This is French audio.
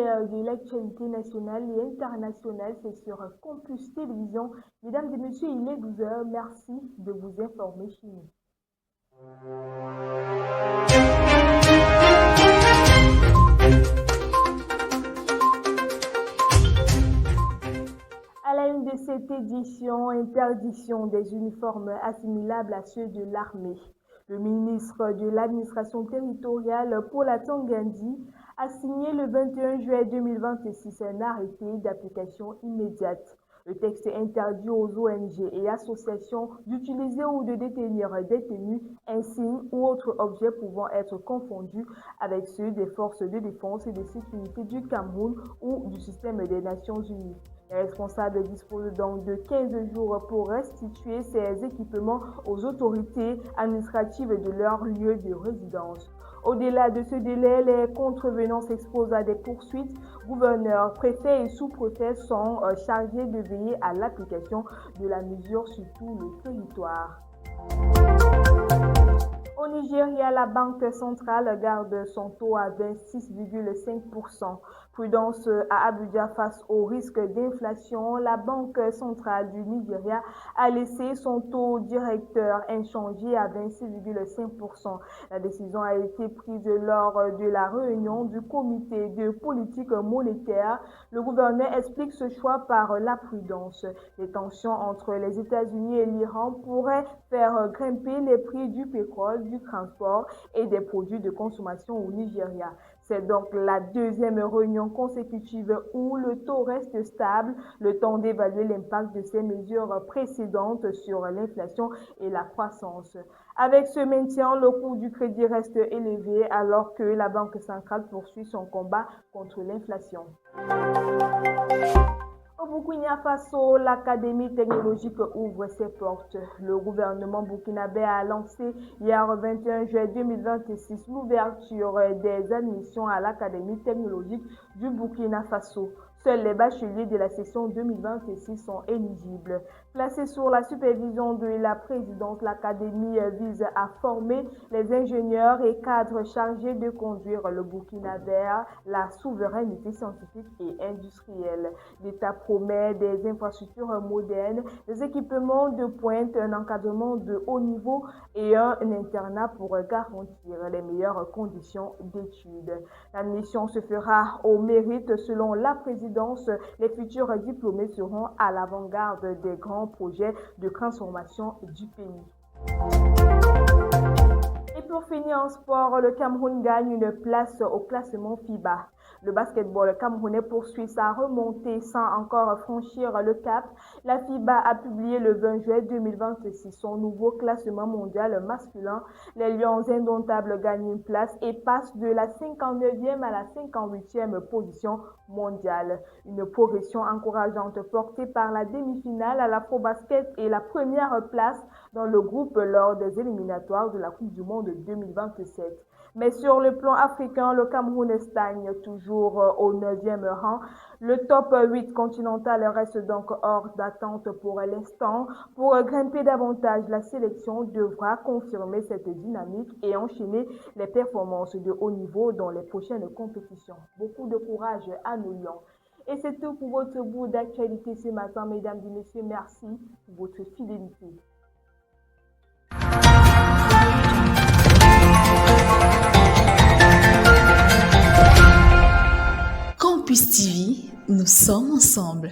meilleur de l'actualité nationale et internationale, c'est sur Campus Télévision. Mesdames et messieurs, il est 12 heures. Merci de vous informer chez nous. À la une de cette édition, interdiction des uniformes assimilables à ceux de l'armée. Le ministre de l'administration territoriale, Paula Tangandi, a signé le 21 juillet 2026 un arrêté d'application immédiate. Le texte interdit aux ONG et associations d'utiliser ou de détenir des tenues, insignes ou autres objets pouvant être confondus avec ceux des forces de défense et de sécurité du Cameroun ou du système des Nations Unies. Les responsables disposent donc de 15 jours pour restituer ces équipements aux autorités administratives de leur lieu de résidence. Au-delà de ce délai, les contrevenants s'exposent à des poursuites. Gouverneurs, préfets et sous-préfets sont chargés de veiller à l'application de la mesure sur tout le territoire. Au Nigeria, la Banque centrale garde son taux à 26,5%. Prudence à Abuja face au risque d'inflation. La Banque centrale du Nigeria a laissé son taux directeur inchangé à 26,5%. La décision a été prise lors de la réunion du comité de politique monétaire. Le gouverneur explique ce choix par la prudence. Les tensions entre les États-Unis et l'Iran pourraient faire grimper les prix du pétrole, du transport et des produits de consommation au Nigeria. C'est donc la deuxième réunion consécutive où le taux reste stable, le temps d'évaluer l'impact de ces mesures précédentes sur l'inflation et la croissance. Avec ce maintien, le coût du crédit reste élevé alors que la Banque centrale poursuit son combat contre l'inflation. Au Burkina Faso, l'Académie technologique ouvre ses portes. Le gouvernement burkinabé a lancé hier 21 juillet 2026 l'ouverture des admissions à l'Académie technologique du Burkina Faso. Seuls les bacheliers de la session 2026 sont éligibles. Placée sous la supervision de la présidence, l'Académie vise à former les ingénieurs et cadres chargés de conduire le Burkina vers la souveraineté scientifique et industrielle. L'État promet des infrastructures modernes, des équipements de pointe, un encadrement de haut niveau et un internat pour garantir les meilleures conditions d'études. L'admission se fera au mérite selon la présidence. Les futurs diplômés seront à l'avant-garde des grands projets de transformation du pays. Et pour finir en sport, le Cameroun gagne une place au classement FIBA. Le basketball camerounais poursuit sa remontée sans encore franchir le cap. La FIBA a publié le 20 juillet 2026 son nouveau classement mondial masculin. Les Lions indomptables gagnent une place et passent de la 59e à la 58e position mondiale. Une progression encourageante portée par la demi-finale à l'Afrobasket et la première place dans le groupe lors des éliminatoires de la Coupe du Monde 2027. Mais sur le plan africain, le Cameroun stagne toujours au 9e rang. Le top 8 continental reste donc hors d'attente pour l'instant. Pour grimper davantage, la sélection devra confirmer cette dynamique et enchaîner les performances de haut niveau dans les prochaines compétitions. Beaucoup de courage à nos Lions. Et c'est tout pour votre bout d'actualité ce matin, mesdames et messieurs. Merci pour votre fidélité. Campus TV, nous sommes ensemble.